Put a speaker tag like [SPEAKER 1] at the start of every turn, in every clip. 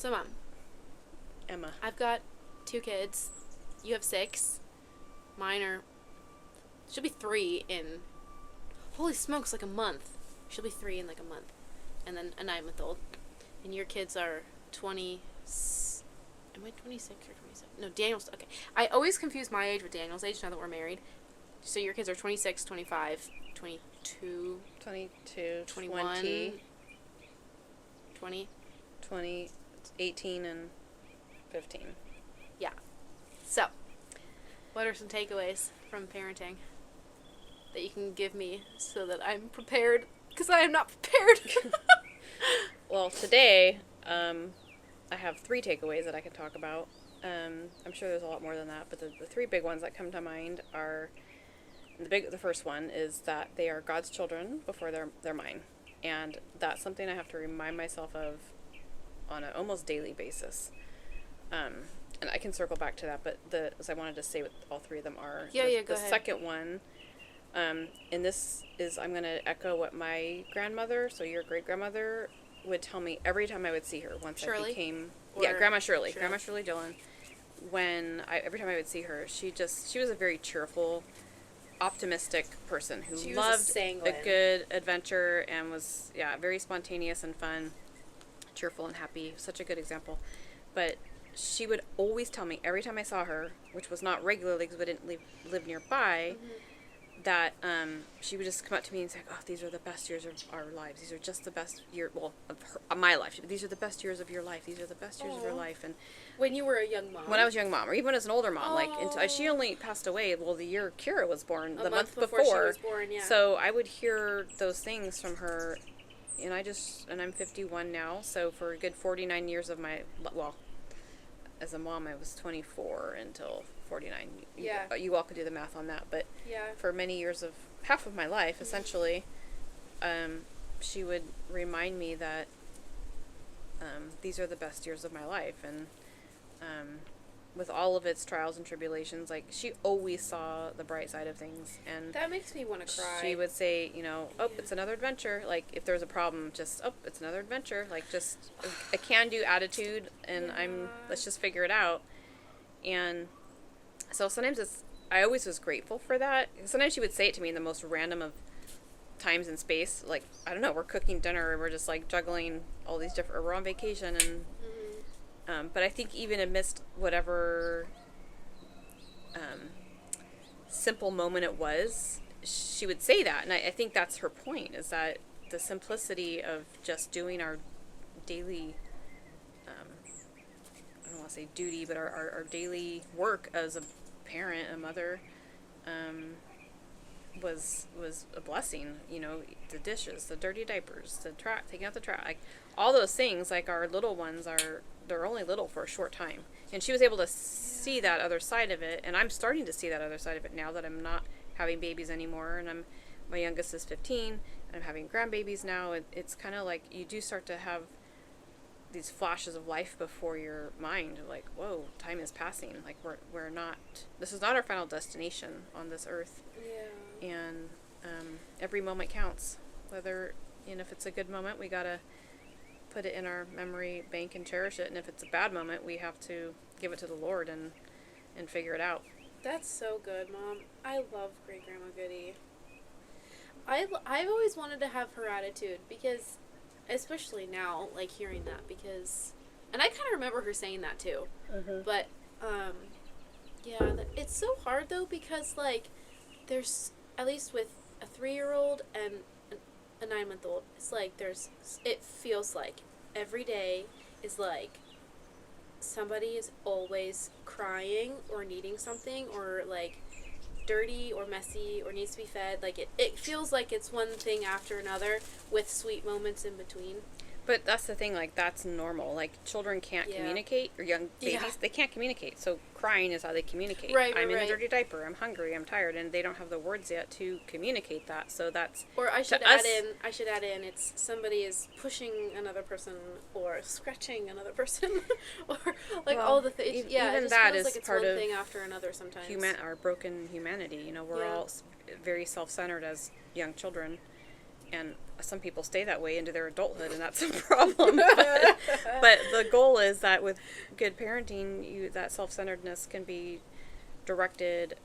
[SPEAKER 1] So, Mom.
[SPEAKER 2] Emma.
[SPEAKER 1] I've got 2 kids. You have 6. Mine are... She'll be 3 in... Holy smokes, like a month. She'll be 3 in like a month. And then a 9-month-old. And your kids are 20... Am I 26 or 27? No, Daniel's... Okay. I always confuse my age with Daniel's age now that we're married. So your kids are 26, 25, 22...
[SPEAKER 2] 22,
[SPEAKER 1] 21... 20...
[SPEAKER 2] 18, and 15.
[SPEAKER 1] Yeah. So, what are some takeaways from parenting that you can give me so that I'm prepared? Because I am not prepared.
[SPEAKER 2] Well, today, I have 3 takeaways that I can talk about. I'm sure there's a lot more than that, but the 3 big ones that come to mind are, the first one is that they are God's children before they're mine. And that's something I have to remind myself of on an almost daily basis. And I can circle back to that, but as I wanted to say what all 3 of them are.
[SPEAKER 1] Go ahead.
[SPEAKER 2] The second one, and this is, I'm going to echo what my grandmother, so your great-grandmother, would tell me every time I would see her once
[SPEAKER 1] Shirley?
[SPEAKER 2] I became...
[SPEAKER 1] Or
[SPEAKER 2] Yeah, Grandma Shirley. Grandma Shirley Dillon. Every time I would see her, she was a very cheerful, optimistic person who loved a good adventure and was, very spontaneous and fun, cheerful and happy. Such a good example. But she would always tell me every time I saw her, which was not regularly because we didn't live nearby, that she would just come up to me and say, "Oh, these are the best years of our lives. These are just the best of my life. These are the best years of your life. These are the best years of your life." And
[SPEAKER 1] when you were a young mom.
[SPEAKER 2] When I was a young mom, or even as an older mom, she only passed away, the year Kira was born, the month before.
[SPEAKER 1] She was born, yeah.
[SPEAKER 2] So I would hear those things from her, and I'm 51 now, so for a good 49 years of my, as a mom, I was 24 until 49.
[SPEAKER 1] Yeah.
[SPEAKER 2] You all could do the math on that, but for many years of, half of my life, essentially, she would remind me that these are the best years of my life, and with all of its trials and tribulations, she always saw the bright side of things, and
[SPEAKER 1] that makes me want to cry.
[SPEAKER 2] She would say, it's another adventure. If there's a problem, just, it's another adventure. Just a can-do attitude, and let's just figure it out. And so sometimes I always was grateful for that. Sometimes she would say it to me in the most random of times and space. I don't know, we're cooking dinner, and we're just juggling all these different, or we're on vacation, and but I think even amidst whatever simple moment it was, she would say that. And I think that's her point, is that the simplicity of just doing our daily, I don't want to say duty, but our daily work as a parent, a mother, was a blessing. The dishes, the dirty diapers, the taking out the trash, all those things, our little ones they're only little for a short time. And she was able to see that other side of it, and I'm starting to see that other side of it now that I'm not having babies anymore, and my youngest is 15, and I'm having grandbabies now. It's kind of you do start to have these flashes of life before your mind, whoa, time is passing. We're not, this is not our final destination on this earth.
[SPEAKER 1] Yeah.
[SPEAKER 2] And every moment counts. Whether, if it's a good moment, we gotta put it in our memory bank and cherish it, and if it's a bad moment, we have to give it to the Lord and figure it out.
[SPEAKER 1] That's so good, Mom. I love Great Grandma Goody. I've always wanted to have her attitude, because, especially now, hearing that, because, and I kind of remember her saying that too, but, it's so hard though, because, there's, at least with a 3-year-old and a 9-month-old, it's it feels like every day is somebody is always crying or needing something, or dirty or messy or needs to be fed. It feels like it's one thing after another with sweet moments in between.
[SPEAKER 2] But that's the thing, that's normal. Children can't communicate, or young babies, they can't communicate. So crying is how they communicate.
[SPEAKER 1] Right,
[SPEAKER 2] I'm in a dirty diaper, I'm hungry, I'm tired, and they don't have the words yet to communicate that. So that's...
[SPEAKER 1] Or I should add in, it's somebody is pushing another person, or scratching another person, or all the things. Yeah,
[SPEAKER 2] even
[SPEAKER 1] it just
[SPEAKER 2] that
[SPEAKER 1] feels
[SPEAKER 2] is
[SPEAKER 1] it's
[SPEAKER 2] part
[SPEAKER 1] one
[SPEAKER 2] of
[SPEAKER 1] thing after another sometimes.
[SPEAKER 2] Our broken humanity. We're all very self-centered as young children. And some people stay that way into their adulthood, and that's a problem. But the goal is that with good parenting, that self-centeredness can be directed,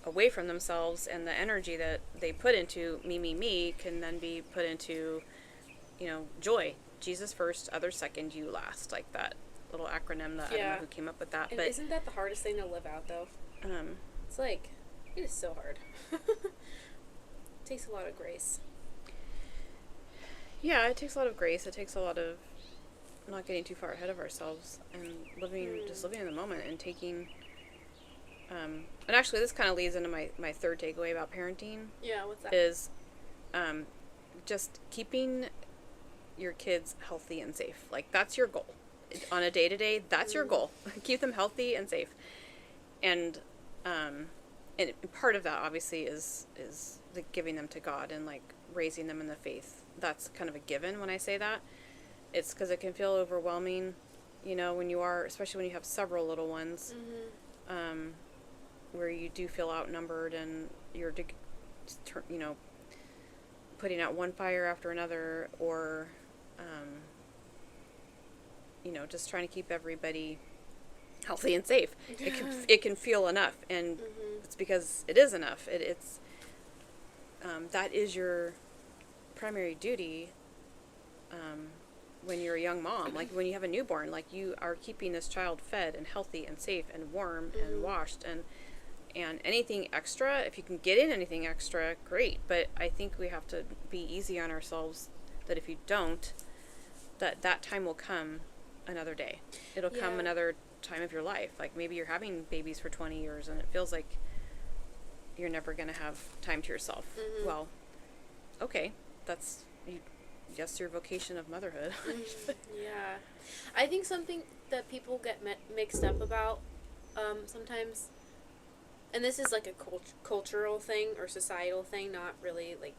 [SPEAKER 2] away from themselves, and the energy that they put into me can then be put into, joy. Jesus first, others second, you last. Like that little acronym that I don't know who came up with that.
[SPEAKER 1] And
[SPEAKER 2] but
[SPEAKER 1] isn't that the hardest thing to live out, though? It's like, it is so hard. It takes a lot of grace.
[SPEAKER 2] Yeah, it takes a lot of grace. It takes a lot of not getting too far ahead of ourselves and just living in the moment and taking... and actually, this kind of leads into my third takeaway about parenting.
[SPEAKER 1] Yeah, what's that?
[SPEAKER 2] Is just keeping your kids healthy and safe. Like, that's your goal. On a day-to-day, that's your goal. Keep them healthy and safe. And part of that, obviously, is the giving them to God and, like, raising them in the faith. That's kind of a given when I say that. It's because it can feel overwhelming, when you are, especially when you have several little ones. Mm-hmm. Where you do feel outnumbered and you're, putting out one fire after another, or, just trying to keep everybody healthy and safe. It can feel enough, and it's because it is enough. It's that is your primary duty. When you're a young mom, like when you have a newborn, like you are keeping this child fed and healthy and safe and warm and washed, and anything extra, if you can get in anything extra, great. But I think we have to be easy on ourselves, that if you don't, that time will come another day. It'll come another time of your life. Like maybe you're having babies for 20 years and it feels like you're never going to have time to yourself. Mm-hmm. Well, okay, that's your vocation of motherhood.
[SPEAKER 1] Yeah. I think something that people get mixed up about sometimes, and this is like a cultural thing or societal thing, not really like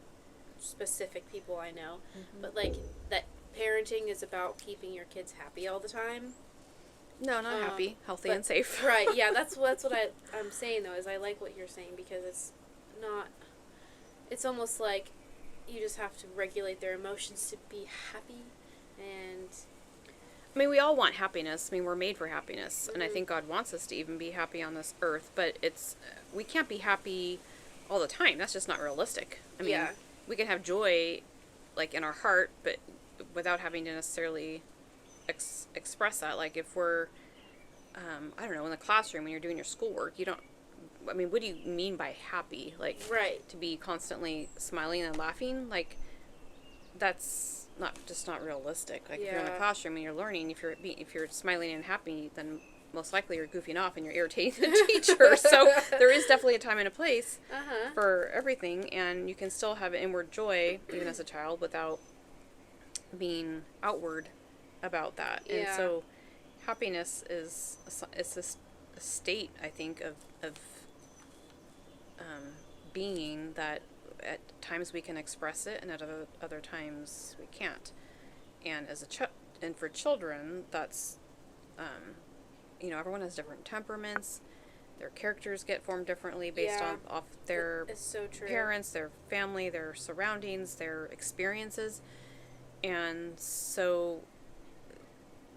[SPEAKER 1] specific people I know, but like that parenting is about keeping your kids happy all the time.
[SPEAKER 2] No, not happy, healthy and safe.
[SPEAKER 1] Right, yeah, that's what I'm saying though, is I like what you're saying, because it's almost like you just have to regulate their emotions to be happy. And
[SPEAKER 2] I mean, we all want happiness. I mean, we're made for happiness, and I think God wants us to even be happy on this earth, but we can't be happy all the time. That's just not realistic. I mean, we can have joy, like, in our heart, but without having to necessarily express that. Like, if we're, I don't know, in the classroom when you're doing your schoolwork, what do you mean by happy? Like, to be constantly smiling and laughing? Like, that's not realistic. Like, if you're in the classroom and you're learning, if you're smiling and happy, then most likely you're goofing off and you're irritating the teacher. So there is definitely a time and a place for everything, and you can still have inward joy, even as a child, without being outward about that. Yeah. And so happiness is a state, I think, of being that at times we can express it and at other times we can't. And and for children, that's everyone has different temperaments. Their characters get formed differently based off their parents, their family, their surroundings, their experiences. And so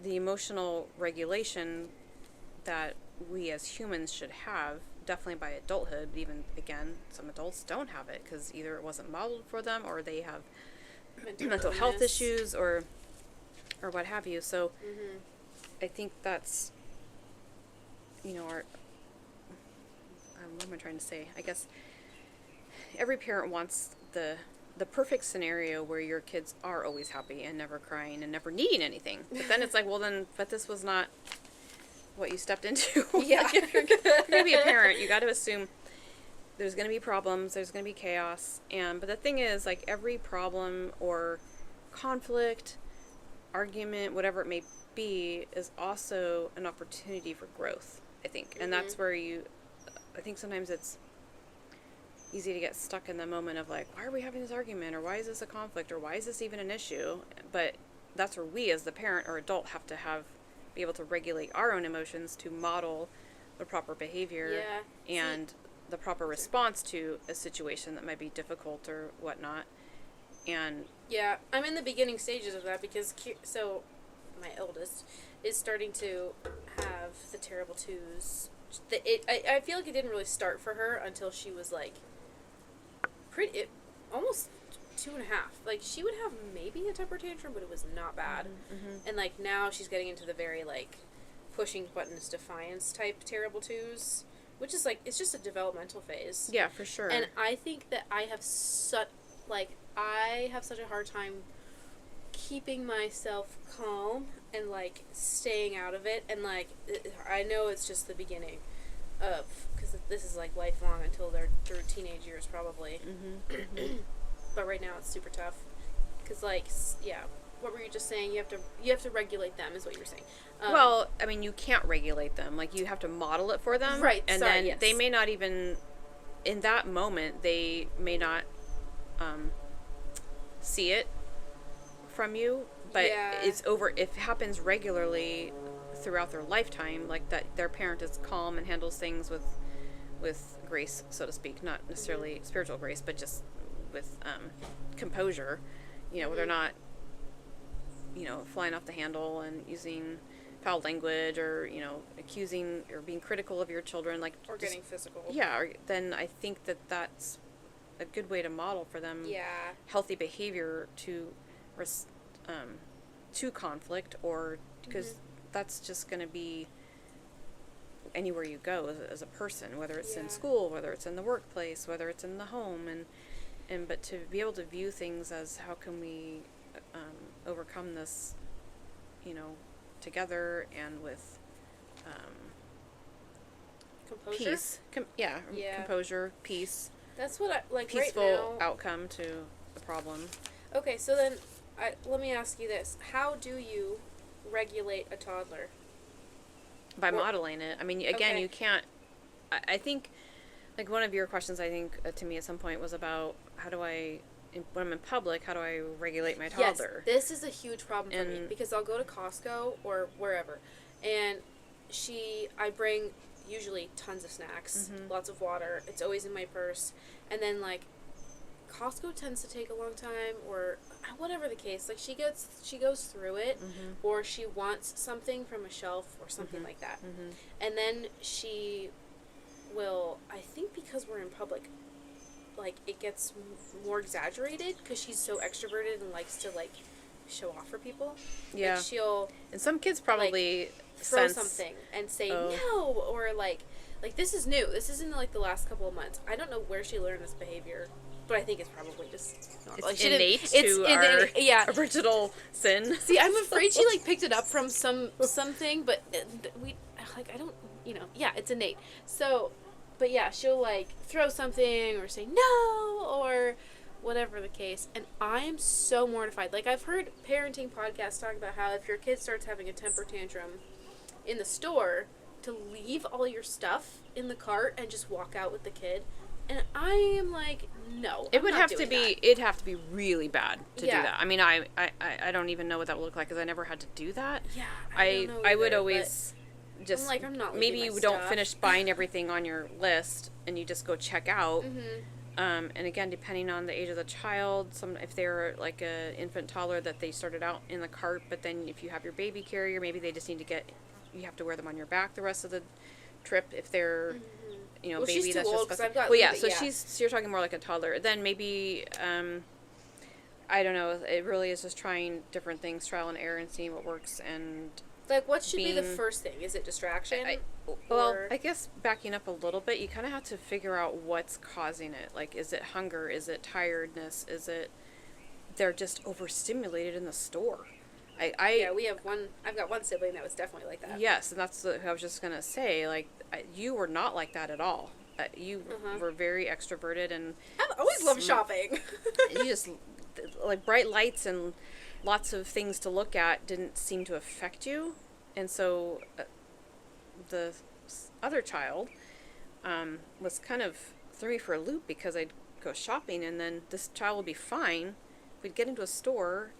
[SPEAKER 2] the emotional regulation that we as humans should have, definitely by adulthood, even, again, some adults don't have it because either it wasn't modeled for them or they have mental health issues or what have you. So I think that's, what am I trying to say? I guess every parent wants the perfect scenario where your kids are always happy and never crying and never needing anything. But then it's like, well then, but this was not what you stepped into. Yeah. Like, if you're going to be a parent, you got to assume there's going to be problems, there's going to be chaos. But the thing is, like, every problem or conflict, argument, whatever it may be, is also an opportunity for growth, I think. And that's where I think sometimes it's easy to get stuck in the moment of like, why are we having this argument, or why is this a conflict, or why is this even an issue? But that's where we as the parent or adult have to be able to regulate our own emotions to model the proper behavior and the proper response to a situation that might be difficult or whatnot. And
[SPEAKER 1] I'm in the beginning stages of that, because my eldest, is starting to have the terrible twos. I feel like it didn't really start for her until she was like almost 2.5. Like, she would have maybe a temper tantrum, but it was not bad. Mm-hmm. And like now she's getting into the very like pushing buttons defiance type terrible twos, which is like, it's just a developmental phase.
[SPEAKER 2] Yeah, for sure.
[SPEAKER 1] And I think that I have such a hard time keeping myself calm and like staying out of it, and like I know it's just the beginning of, because this is like lifelong until they're through teenage years probably. Mm-hmm. But right now it's super tough because like what were you just saying? You have to regulate them, is what you were saying.
[SPEAKER 2] Well, I mean, you can't regulate them. Like, you have to model it for them,
[SPEAKER 1] right?
[SPEAKER 2] And then they may not even, in that moment, they may not see it from you, but it's over. If it happens regularly throughout their lifetime, like that, their parent is calm and handles things with grace, so to speak, not necessarily spiritual grace, but just with composure. You know, where they're not, you know, flying off the handle and using foul language, or, you know, accusing or being critical of your children, like,
[SPEAKER 1] or getting physical.
[SPEAKER 2] Yeah, then I think that's a good way to model for them healthy behavior to conflict, or because that's just going to be anywhere you go as a person, whether it's in school, whether it's in the workplace, whether it's in the home, and but to be able to view things as, how can we overcome this, you know, together, and with
[SPEAKER 1] composure,
[SPEAKER 2] peace, composure, peace.
[SPEAKER 1] That's what I like.
[SPEAKER 2] Peaceful
[SPEAKER 1] right now,
[SPEAKER 2] outcome to the problem.
[SPEAKER 1] Okay, so then let me ask you this: how do you regulate a toddler?
[SPEAKER 2] By modeling it. I mean, again, you can't. I think, like, one of your questions, I think, to me at some point was about, how do I, when I'm in public, how do I regulate my toddler?
[SPEAKER 1] Yes, this is a huge problem for me, because I'll go to Costco or wherever, and I bring usually tons of snacks, lots of water. It's always in my purse, and then like Costco tends to take a long time, or whatever the case. Like, she goes through it, or she wants something from a shelf or something like that, and then she will. I think because we're in public, like, it gets more exaggerated because she's so extroverted and likes to like show off for people.
[SPEAKER 2] Yeah.
[SPEAKER 1] Like, she'll.
[SPEAKER 2] And some kids probably
[SPEAKER 1] like, throw something and say no, or like this is new. This isn't like the last couple of months. I don't know where she learned this behavior, but I think it's probably just
[SPEAKER 2] it's innate to our original sin.
[SPEAKER 1] See, I'm afraid she like picked it up from something, but I don't, it's innate. So, but yeah, she'll like throw something or say no or whatever the case, and I am so mortified. Like, I've heard parenting podcasts talk about how if your kid starts having a temper tantrum in the store, to leave all your stuff in the cart and just walk out with the kid. And I am like, no.
[SPEAKER 2] It'd have to be really bad to do that. I mean, I don't even know what that would look like, because I never had to do that.
[SPEAKER 1] Yeah,
[SPEAKER 2] I would always just,
[SPEAKER 1] I'm like, I'm not
[SPEAKER 2] maybe you don't finish buying everything on your list and you just go check out. And again, depending on the age of the child, if they're like a infant toddler that they started out in the cart, but then if you have your baby carrier, maybe they just need to you have to wear them on your back the rest of the trip. If they're baby,
[SPEAKER 1] she's
[SPEAKER 2] that's
[SPEAKER 1] too old,
[SPEAKER 2] just
[SPEAKER 1] so
[SPEAKER 2] you're talking more like a toddler. Then maybe I don't know. It really is just trying different things, trial and error, and seeing what works. And
[SPEAKER 1] like, what should be the first thing? Is it distraction?
[SPEAKER 2] I guess backing up a little bit, you kind of have to figure out what's causing it. Like, is it hunger? Is it tiredness? Is it they're just overstimulated in the store?
[SPEAKER 1] We have one. I've got one sibling that was definitely like that.
[SPEAKER 2] Yes, and that's what I was just gonna say. Like, you were not like that at all. You were very extroverted, and
[SPEAKER 1] I've always loved shopping.
[SPEAKER 2] You just, like, bright lights and lots of things to look at didn't seem to affect you, and so the other child was kind of threw me for a loop, because I'd go shopping, and then this child would be fine. We'd get into a store,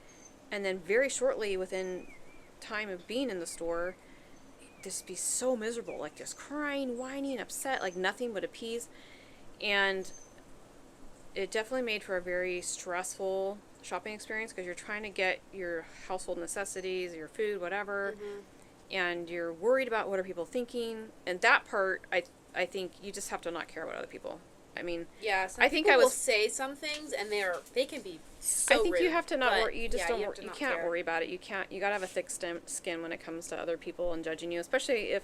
[SPEAKER 2] and then very shortly within time of being in the store, just be so miserable, like just crying, whining, upset, like nothing would appease. And it definitely made for a very stressful shopping experience because you're trying to get your household necessities, your food, whatever, and you're worried about what are people thinking. And that part, I think you just have to not care about other people. I mean,
[SPEAKER 1] yeah, I think I will say some things, and they can be so
[SPEAKER 2] I think
[SPEAKER 1] rude,
[SPEAKER 2] you have to not worry. You just don't.
[SPEAKER 1] You
[SPEAKER 2] can't worry about it. You gotta have a thick skin when it comes to other people and judging you, especially if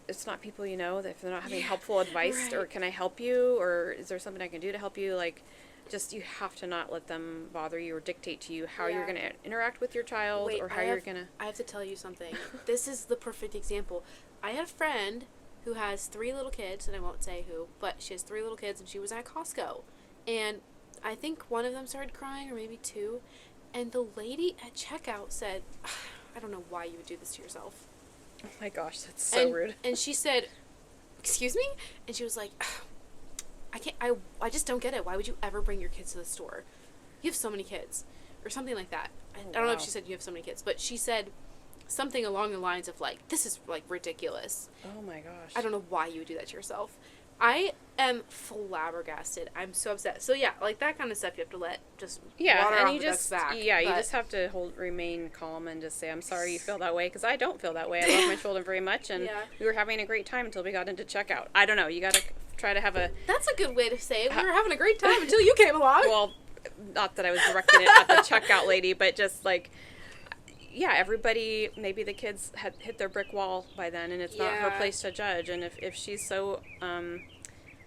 [SPEAKER 2] it's not people you know. If they're not having helpful advice, or can I help you, or is there something I can do to help you? Like, just you have to not let them bother you or dictate to you how you're gonna interact with your child, or how you're gonna.
[SPEAKER 1] I have to tell you something. This is the perfect example. I had a friend who has 3 little kids, and I won't say who, but she has 3 little kids, and she was at Costco. And I think one of them started crying, or maybe 2, and the lady at checkout said, I don't know why you would do this to yourself.
[SPEAKER 2] Oh my gosh, that's so rude.
[SPEAKER 1] And she said, excuse me? And she was like, I just don't get it. Why would you ever bring your kids to the store? You have so many kids. Or something like that. I don't know if she said you have so many kids, but she said something along the lines of, like, this is, like, ridiculous.
[SPEAKER 2] Oh my gosh.
[SPEAKER 1] I don't know why you would do that to yourself. I am flabbergasted. I'm so upset. So yeah, like that kind of stuff you have to let just water
[SPEAKER 2] and
[SPEAKER 1] off
[SPEAKER 2] you
[SPEAKER 1] the
[SPEAKER 2] just
[SPEAKER 1] duck's back.
[SPEAKER 2] you just have to remain calm and just say, I'm sorry you feel that way, because I don't feel that way. I love my children very much, and we were having a great time until we got into checkout. I don't know. You got to try to have a.
[SPEAKER 1] That's a good way to say it. We were having a great time until you came along.
[SPEAKER 2] Well, not that I was directing it at the checkout lady, but just like. Yeah, everybody, maybe the kids had hit their brick wall by then, and it's not her place to judge. And if she's so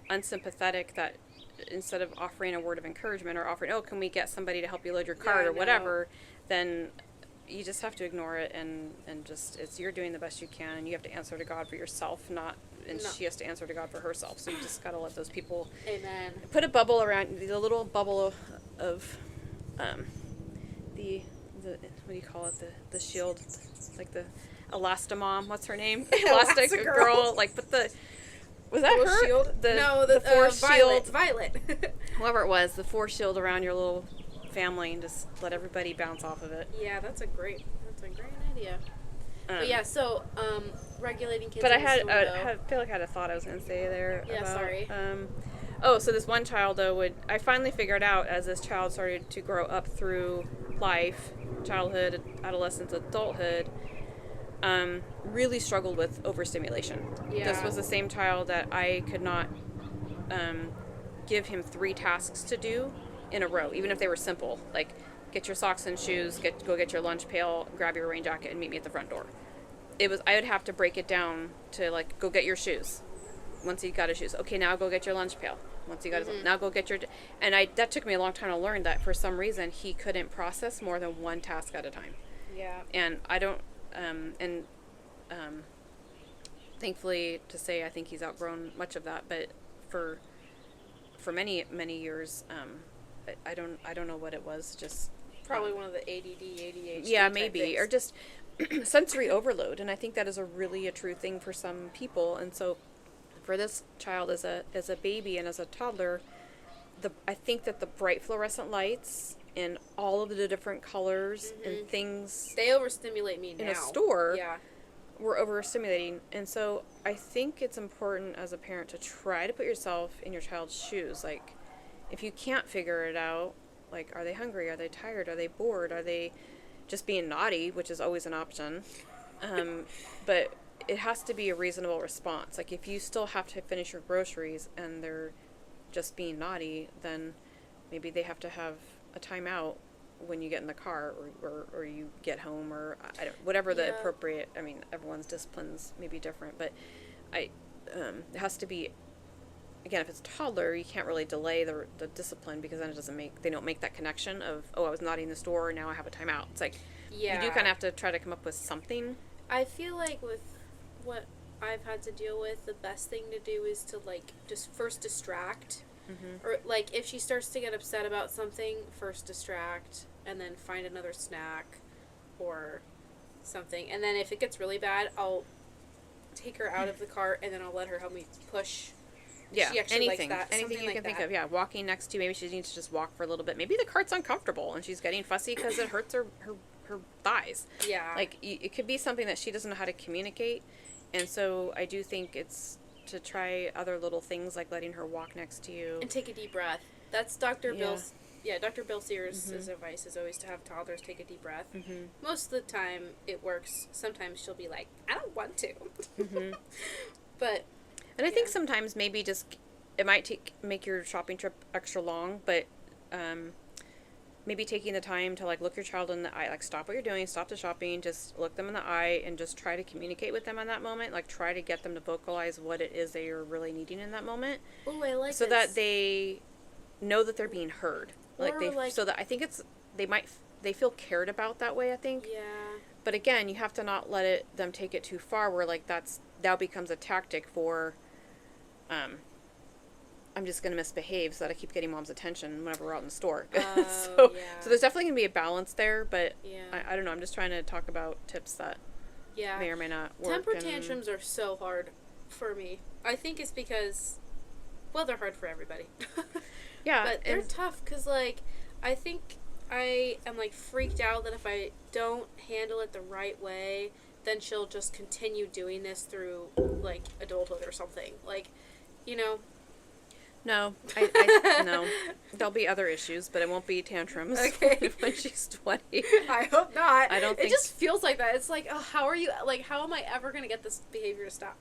[SPEAKER 2] unsympathetic that instead of offering a word of encouragement or offering, oh, can we get somebody to help you load your cart or whatever, then you just have to ignore it and just, you're doing the best you can, and you have to answer to God for yourself, she has to answer to God for herself. So you just got to let those people put a bubble around, the little bubble of the what do you call it? The shield, like the Elastomom. What's her name? Elastic girl. Like, but was that her?
[SPEAKER 1] Shield?
[SPEAKER 2] The force shield.
[SPEAKER 1] Violet.
[SPEAKER 2] Whoever it was, the force shield around your little family, and just let everybody bounce off of it.
[SPEAKER 1] Yeah, that's a great idea. But yeah, so regulating kids.
[SPEAKER 2] But
[SPEAKER 1] I
[SPEAKER 2] feel like I had a thought I was going to say there.
[SPEAKER 1] Yeah, sorry.
[SPEAKER 2] So this one child though I finally figured out as this child started to grow up through life, childhood, adolescence, adulthood, really struggled with overstimulation. Yeah. This was the same child that I could not give him 3 tasks to do in a row, even if they were simple, like get your socks and shoes, go get your lunch pail, grab your rain jacket, and meet me at the front door. I would have to break it down to, like, go get your shoes. Once he got his shoes, okay, now go get your lunch pail. Once he got his, now go get your, and that took me a long time to learn that for some reason he couldn't process more than 1 task at a time.
[SPEAKER 1] Yeah.
[SPEAKER 2] And I don't, thankfully to say, I think he's outgrown much of that, but for many, many years, I don't know what it was, just.
[SPEAKER 1] Probably one of the ADD, ADHD.
[SPEAKER 2] Yeah, maybe, or just sensory overload, and I think that is a true thing for some people, and so for this child as a baby and as a toddler, I think that the bright fluorescent lights and all of the different colors and things
[SPEAKER 1] they overstimulate me now.
[SPEAKER 2] In a store, were overstimulating, and so I think it's important as a parent to try to put yourself in your child's shoes. Like, if you can't figure it out, like, are they hungry? Are they tired? Are they bored? Are they just being naughty, which is always an option? But it has to be a reasonable response. Like, if you still have to finish your groceries and they're just being naughty, then maybe they have to have a timeout when you get in the car or you get home, or whatever the appropriate, I mean, everyone's disciplines may be different, but it has to be, again, if it's a toddler, you can't really delay the discipline, because then they don't make that connection of, oh, I was naughty in the store, now I have a timeout. It's like, you do kind of have to try to come up with something.
[SPEAKER 1] I feel like with what I've had to deal with, the best thing to do is to, like, just first distract. Or, like, if she starts to get upset about something, first distract, and then find another snack or something. And then if it gets really bad, I'll take her out of the cart, and then I'll let her help me push.
[SPEAKER 2] Yeah,
[SPEAKER 1] she actually
[SPEAKER 2] anything
[SPEAKER 1] likes that.
[SPEAKER 2] you
[SPEAKER 1] like
[SPEAKER 2] can think
[SPEAKER 1] that.
[SPEAKER 2] of. Yeah, walking next to, maybe she needs to just walk for a little bit. Maybe the cart's uncomfortable and she's getting fussy because it hurts her thighs.
[SPEAKER 1] Yeah.
[SPEAKER 2] Like, it could be something that she doesn't know how to communicate. And so I do think it's to try other little things, like letting her walk next to you.
[SPEAKER 1] And take a deep breath. That's Dr. Bill's Dr. Bill Sears' advice is always to have toddlers take a deep breath. Most of the time it works. Sometimes she'll be like, I don't want to. But
[SPEAKER 2] and I think sometimes maybe just it might make your shopping trip extra long, but maybe taking the time to like look your child in the eye, like stop what you're doing, stop the shopping, just look them in the eye and just try to communicate with them in that moment. Like try to get them to vocalize what it is they are really needing in that moment.
[SPEAKER 1] Oh, I like
[SPEAKER 2] so this. That they know that they're being heard. So that I think they feel cared about that way, I think.
[SPEAKER 1] Yeah.
[SPEAKER 2] But again, you have to not let them take it too far where like that becomes a tactic for I'm just going to misbehave so that I keep getting mom's attention whenever we're out in the store. So there's definitely going to be a balance there, but I don't know. I'm just trying to talk about tips that may or may not work.
[SPEAKER 1] Temper tantrums are so hard for me. I think it's because, well, they're hard for everybody.
[SPEAKER 2] Yeah.
[SPEAKER 1] But they're tough because, like, I think I am, like, freaked out that if I don't handle it the right way, then she'll just continue doing this through, like, adulthood or something. Like, you know...
[SPEAKER 2] No, no. There'll be other issues, but it won't be tantrums when she's 20.
[SPEAKER 1] I hope not.
[SPEAKER 2] I don't think...
[SPEAKER 1] It just feels like that. It's like, oh, how am I ever going to get this behavior to stop?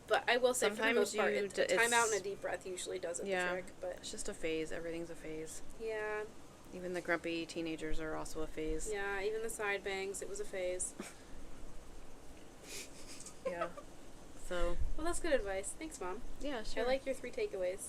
[SPEAKER 1] But I will say, sometimes for the most part, time out and a deep breath usually does it the trick. But
[SPEAKER 2] it's just a phase. Everything's a phase.
[SPEAKER 1] Yeah.
[SPEAKER 2] Even the grumpy teenagers are also a phase.
[SPEAKER 1] Yeah, even the side bangs, it was a phase.
[SPEAKER 2] Yeah. So.
[SPEAKER 1] Well, that's good advice. Thanks, Mom.
[SPEAKER 2] Yeah, sure.
[SPEAKER 1] I like your 3 takeaways.